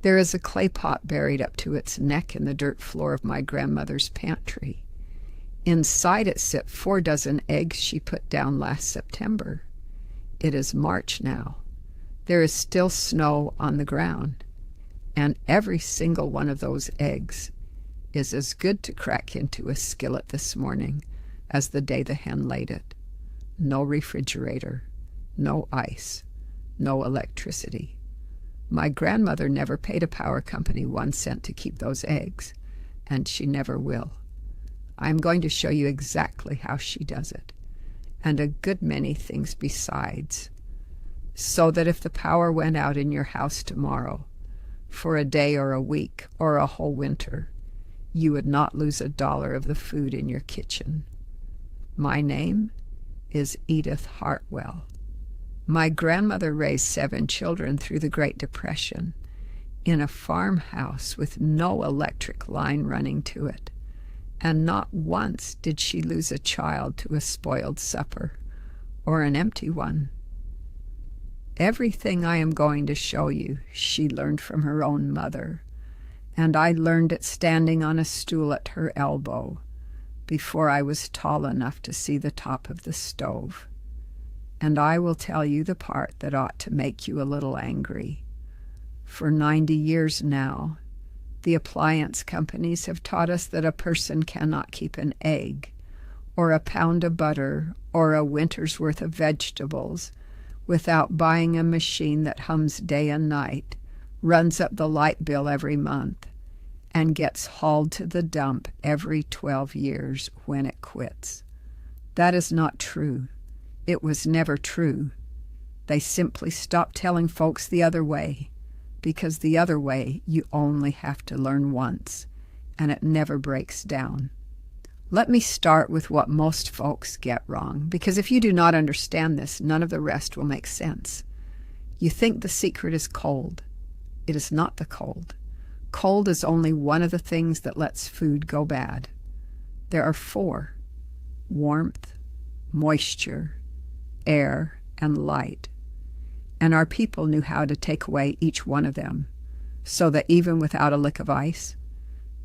There is a clay pot buried up to its neck in the dirt floor of my grandmother's pantry. Inside it sit 4 dozen eggs she put down last September. It is March now. There is still snow on the ground, and every single one of those eggs is as good to crack into a skillet this morning as the day the hen laid it. No refrigerator, no ice, no electricity. My grandmother never paid a power company 1 cent to keep those eggs, and she never will. I'm going to show you exactly how she does it, and a good many things besides, so that if the power went out in your house tomorrow, for a day or a week or a whole winter, you would not lose $1 of the food in your kitchen. My name is Edith Hartwell. My grandmother raised 7 children through the Great Depression in a farmhouse with no electric line running to it, and not once did she lose a child to a spoiled supper or an empty one. Everything I am going to show you she learned from her own mother, and I learned it standing on a stool at her elbow before I was tall enough to see the top of the stove. And I will tell you the part that ought to make you a little angry. For 90 years now, the appliance companies have taught us that a person cannot keep an egg, or a pound of butter, or a winter's worth of vegetables without buying a machine that hums day and night, runs up the light bill every month, and gets hauled to the dump every 12 years when it quits. That is not true. It was never true. They simply stopped telling folks the other way, because the other way you only have to learn once, and it never breaks down. Let me start with what most folks get wrong, because if you do not understand this, none of the rest will make sense. You think the secret is cold. It is not the cold. Cold is only one of the things that lets food go bad. There are 4: warmth, moisture, air, and light. And our people knew how to take away each one of them, so that even without a lick of ice,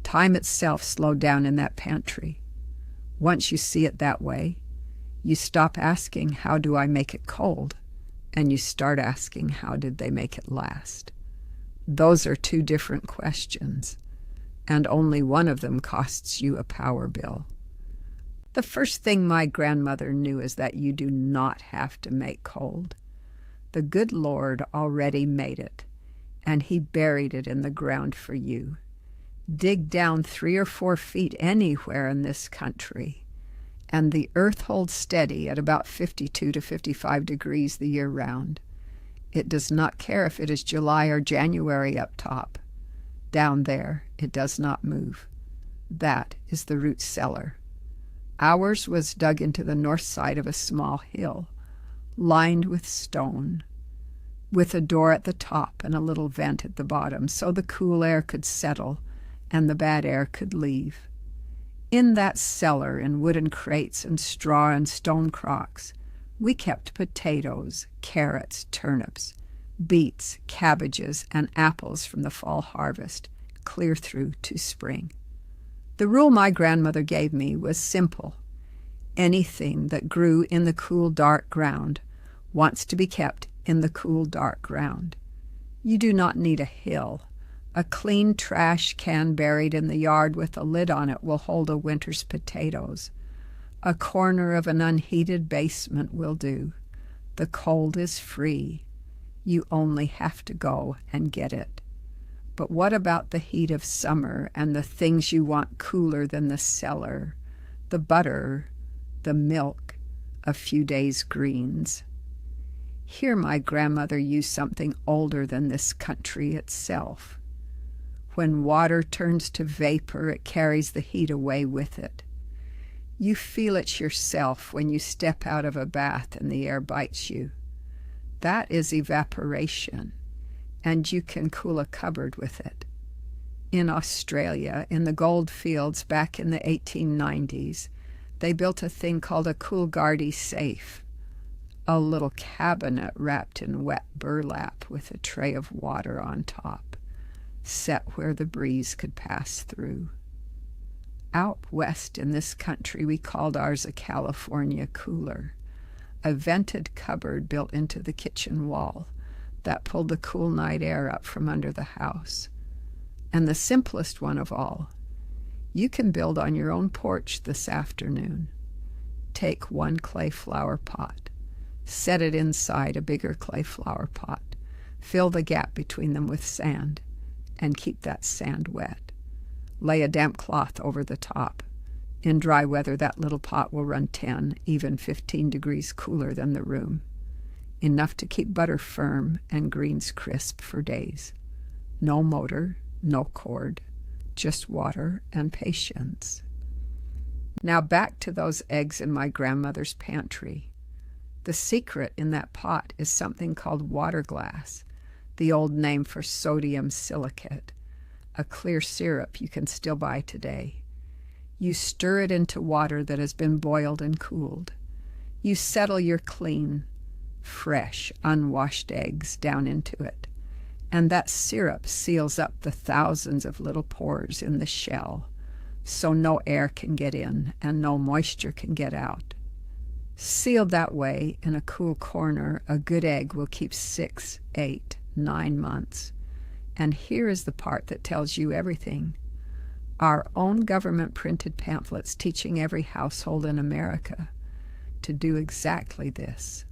time itself slowed down in that pantry. Once you see it that way, you stop asking, how do I make it cold? And you start asking, how did they make it last? Those are 2 different questions, and only one of them costs you a power bill. The first thing my grandmother knew is that you do not have to make cold. The good Lord already made it, and he buried it in the ground for you. Dig down 3 or 4 feet anywhere in this country, and the earth holds steady at about 52 to 55 degrees the year round. It does not care if it is July or January up top. Down there, it does not move. That is the root cellar. Ours was dug into the north side of a small hill, lined with stone, with a door at the top and a little vent at the bottom, so the cool air could settle and the bad air could leave. In that cellar, in wooden crates and straw and stone crocks, we kept potatoes, carrots, turnips, beets, cabbages, and apples from the fall harvest, clear through to spring. The rule my grandmother gave me was simple. Anything that grew in the cool, dark ground wants to be kept in the cool, dark ground. You do not need a hill. A clean trash can buried in the yard with a lid on it will hold a winter's potatoes. A corner of an unheated basement will do. The cold is free. You only have to go and get it. But what about the heat of summer and the things you want cooler than the cellar? The butter, the milk, a few days' greens. Here my grandmother used something older than this country itself. When water turns to vapor, it carries the heat away with it. You feel it yourself when you step out of a bath and the air bites you. That is evaporation, and you can cool a cupboard with it. In Australia, in the gold fields back in the 1890s, they built a thing called a Coolgardie safe, a little cabinet wrapped in wet burlap with a tray of water on top. set where the breeze could pass through. Out west in this country, we called ours a California cooler, a vented cupboard built into the kitchen wall that pulled the cool night air up from under the house. And the simplest one of all, you can build on your own porch this afternoon. Take one clay flower pot, set it inside a bigger clay flower pot, fill the gap between them with sand, and keep that sand wet. Lay a damp cloth over the top. In dry weather, that little pot will run 10, even 15 degrees cooler than the room. Enough to keep butter firm and greens crisp for days. No motor, no cord, just water and patience. Now back to those eggs in my grandmother's pantry. The secret in that pot is something called Waterglass, the old name for sodium silicate, a clear syrup you can still buy today. You stir it into water that has been boiled and cooled. You settle your clean, fresh, unwashed eggs down into it, and that syrup seals up the thousands of little pores in the shell, so no air can get in and no moisture can get out. Sealed that way in a cool corner, a good egg will keep 6, 8, 9 months. And here is the part that tells you everything. Our own government printed pamphlets teaching every household in America to do exactly this.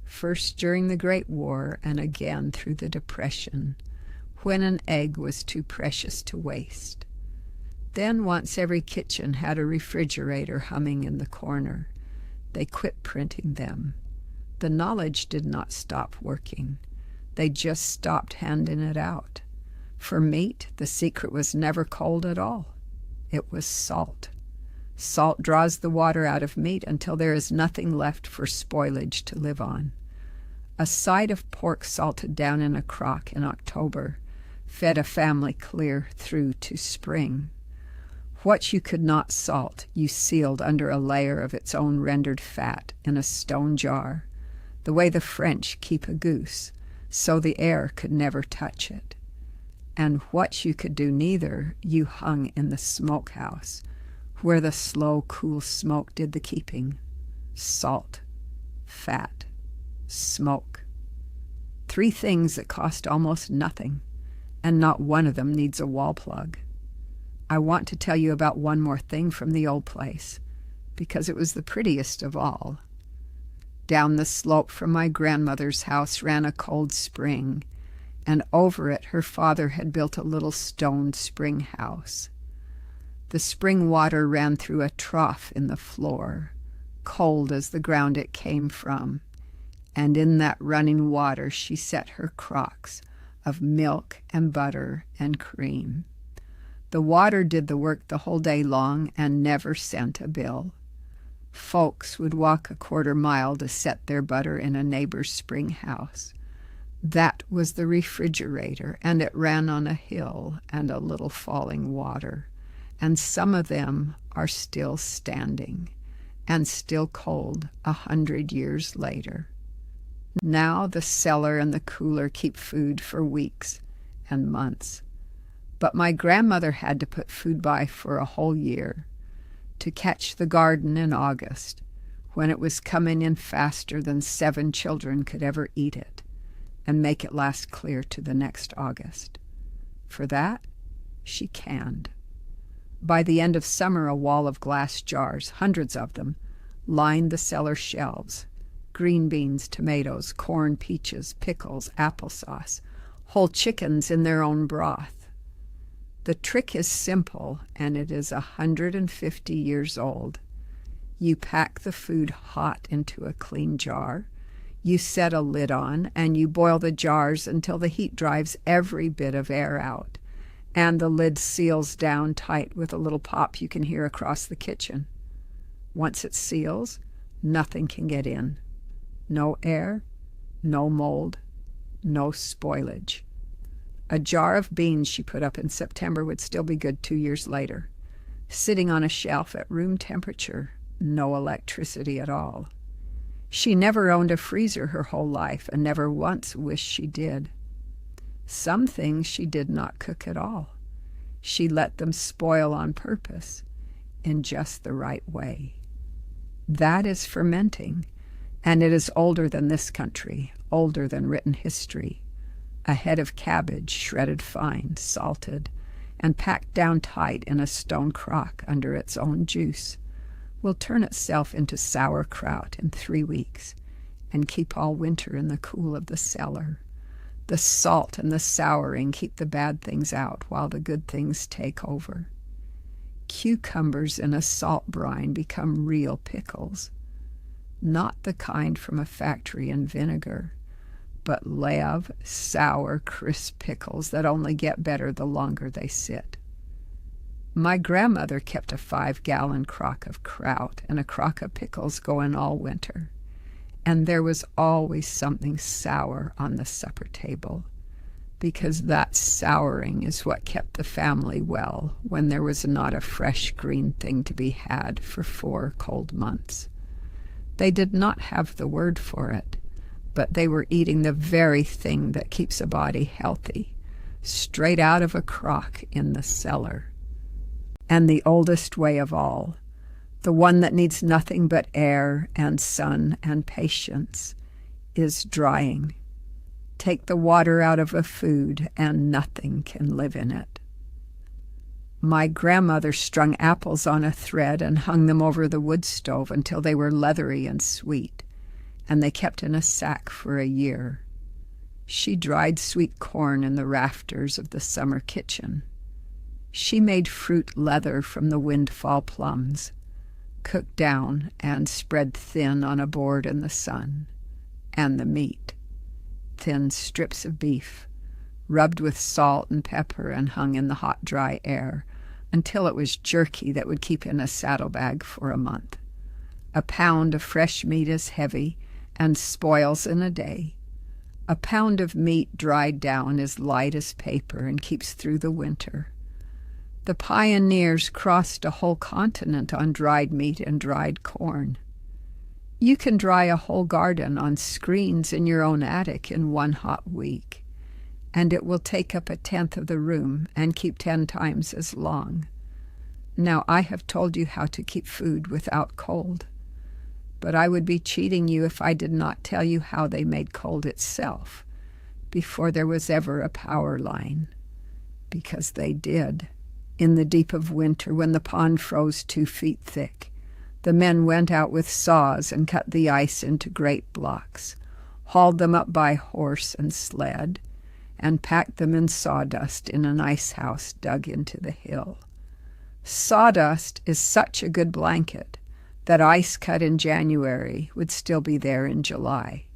First during the Great War and again through the Depression, when an egg was too precious to waste. Then once every kitchen had a refrigerator humming in the corner, they quit printing them. The knowledge did not stop working. They just stopped handing it out. For meat, the secret was never cold at all. It was salt. Salt draws the water out of meat until there is nothing left for spoilage to live on. A side of pork salted down in a crock in October fed a family clear through to spring. What you could not salt, you sealed under a layer of its own rendered fat in a stone jar, the way the French keep a goose, so the air could never touch it. And what you could do neither, you hung in the smokehouse, where the slow, cool smoke did the keeping. Salt, fat, smoke. 3 things that cost almost nothing, and not one of them needs a wall plug. I want to tell you about one more thing from the old place, because it was the prettiest of all. Down the slope from my grandmother's house ran a cold spring, and over it her father had built a little stone springhouse. The spring water ran through a trough in the floor, cold as the ground it came from, and in that running water she set her crocks of milk and butter and cream. The water did the work the whole day long and never sent a bill. Folks would walk a quarter mile to set their butter in a neighbor's spring house. That was the refrigerator, and it ran on a hill and a little falling water, and some of them are still standing and still cold 100 years later. Now the cellar and the cooler keep food for weeks and months. But my grandmother had to put food by for a whole year, to catch the garden in August, when it was coming in faster than 7 children could ever eat it, and make it last clear to the next August. For that, she canned. By the end of summer, a wall of glass jars, hundreds of them, lined the cellar shelves. Green beans, tomatoes, corn, peaches, pickles, applesauce, whole chickens in their own broth. The trick is simple, and it is 150 years old. You pack the food hot into a clean jar. You set a lid on, and you boil the jars until the heat drives every bit of air out, and the lid seals down tight with a little pop you can hear across the kitchen. Once it seals, nothing can get in. No air, no mold, no spoilage. A jar of beans she put up in September would still be good 2 years later, sitting on a shelf at room temperature, no electricity at all. She never owned a freezer her whole life and never once wished she did. Some things she did not cook at all. She let them spoil on purpose, in just the right way. That is fermenting, and it is older than this country, older than written history. A head of cabbage, shredded fine, salted, and packed down tight in a stone crock under its own juice, will turn itself into sauerkraut in 3 weeks and keep all winter in the cool of the cellar. The salt and the souring keep the bad things out while the good things take over. Cucumbers in a salt brine become real pickles, not the kind from a factory in vinegar, but Lev, sour, crisp pickles that only get better the longer they sit. My grandmother kept a 5-gallon crock of kraut and a crock of pickles going all winter, and there was always something sour on the supper table, because that souring is what kept the family well when there was not a fresh green thing to be had for 4 cold months. They did not have the word for it, but they were eating the very thing that keeps a body healthy, straight out of a crock in the cellar. And the oldest way of all, the one that needs nothing but air and sun and patience, is drying. Take the water out of a food, and nothing can live in it. My grandmother strung apples on a thread and hung them over the wood stove until they were leathery and sweet, and they kept in a sack for a year. She dried sweet corn in the rafters of the summer kitchen. She made fruit leather from the windfall plums, cooked down and spread thin on a board in the sun, and the meat, thin strips of beef, rubbed with salt and pepper and hung in the hot, dry air until it was jerky that would keep in a saddlebag for a month. A pound of fresh meat is heavy and spoils in a day. A pound of meat dried down is light as paper and keeps through the winter. The pioneers crossed a whole continent on dried meat and dried corn. You can dry a whole garden on screens in your own attic in 1 hot week, and it will take up 1/10 of the room and keep 10 times as long. Now, I have told you how to keep food without cold, but I would be cheating you if I did not tell you how they made cold itself before there was ever a power line, because they did. In the deep of winter, when the pond froze 2 feet thick, the men went out with saws and cut the ice into great blocks, hauled them up by horse and sled, and packed them in sawdust in an ice house dug into the hill. Sawdust is such a good blanket that ice cut in January would still be there in July.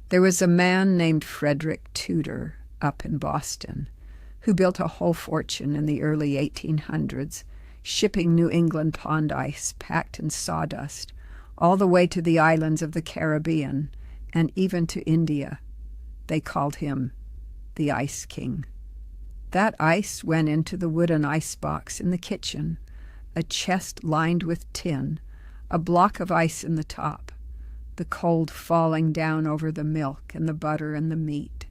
There was a man named Frederick Tudor up in Boston who built a whole fortune in the early 1800s, shipping New England pond ice packed in sawdust all the way to the islands of the Caribbean and even to India. They called him the Ice King. That ice went into the wooden ice box in the kitchen, a chest lined with tin, a block of ice in the top, the cold falling down over the milk and the butter and the meat.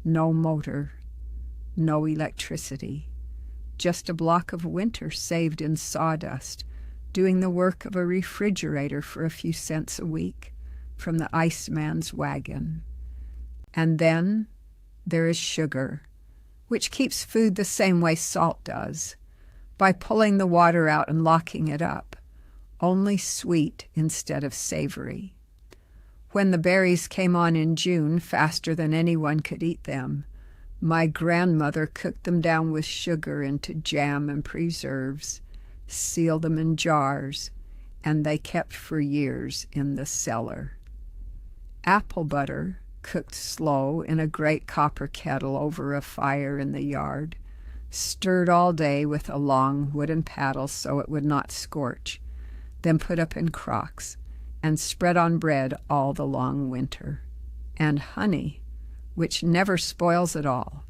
No motor, no electricity, just a block of winter saved in sawdust, doing the work of a refrigerator for a few cents a week from the iceman's wagon. And then there is sugar, which keeps food the same way salt does, by pulling the water out and locking it up, only sweet instead of savory. When the berries came on in June, faster than anyone could eat them, my grandmother cooked them down with sugar into jam and preserves, sealed them in jars, and they kept for years in the cellar. Apple butter, cooked slow in a great copper kettle over a fire in the yard, stirred all day with a long wooden paddle so it would not scorch, then put up in crocks, and spread on bread all the long winter. And honey, which never spoils at all.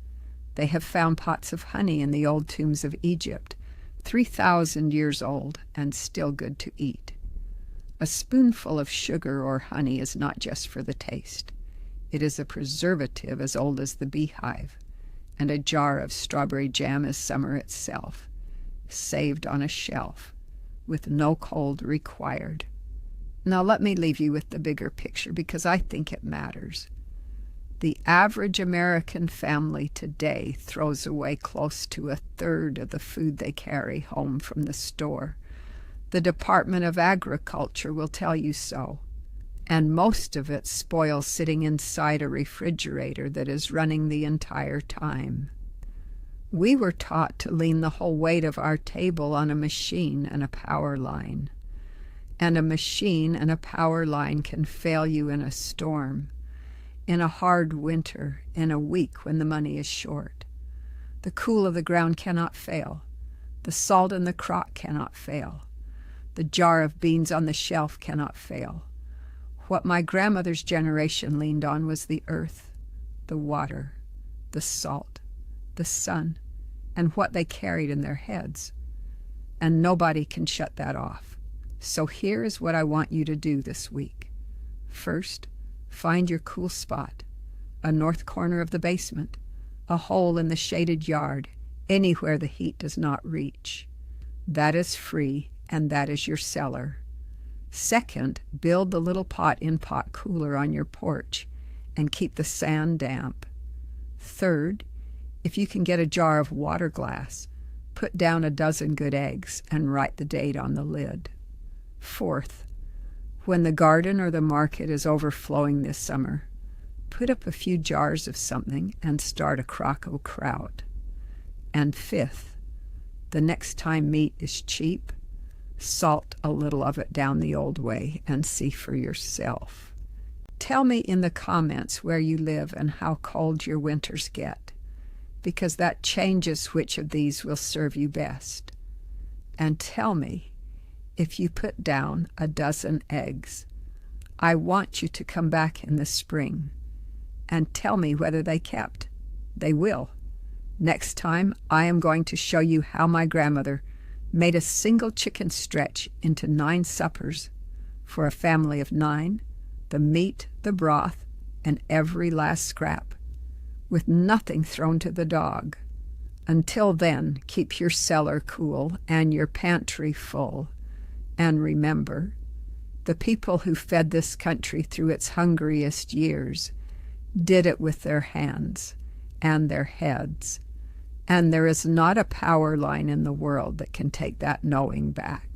They have found pots of honey in the old tombs of Egypt, 3,000 years old and still good to eat. A spoonful of sugar or honey is not just for the taste. It is a preservative as old as the beehive, and a jar of strawberry jam is summer itself, saved on a shelf, with no cold required. Now let me leave you with the bigger picture, because I think it matters. The average American family today throws away close to a third of the food they carry home from the store. The Department of Agriculture will tell you so. And most of it spoils sitting inside a refrigerator that is running the entire time. We were taught to lean the whole weight of our table on a machine and a power line. And a machine and a power line can fail you in a storm, in a hard winter, in a week when the money is short. The cool of the ground cannot fail. The salt in the crock cannot fail. The jar of beans on the shelf cannot fail. What my grandmother's generation leaned on was the earth, the water, the salt, the sun, and what they carried in their heads. And nobody can shut that off. So here is what I want you to do this week. First, find your cool spot, a north corner of the basement, a hole in the shaded yard, anywhere the heat does not reach. That is free, and that is your cellar. Second, build the little pot-in-pot cooler on your porch and keep the sand damp. Third, if you can get a jar of Waterglass, put down a dozen good eggs and write the date on the lid. Fourth, when the garden or the market is overflowing this summer, put up a few jars of something and start a crock of kraut. And fifth, the next time meat is cheap, salt a little of it down the old way and see for yourself. Tell me in the comments where you live and how cold your winters get, because that changes which of these will serve you best. And tell me if you put down a dozen eggs. I want you to come back in the spring and tell me whether they kept. They will. Next time, I am going to show you how my grandmother made a single chicken stretch into 9 suppers for a family of 9, the meat, the broth, and every last scrap, with nothing thrown to the dog. Until then, keep your cellar cool and your pantry full. And remember, the people who fed this country through its hungriest years did it with their hands and their heads. And there is not a power line in the world that can take that knowing back.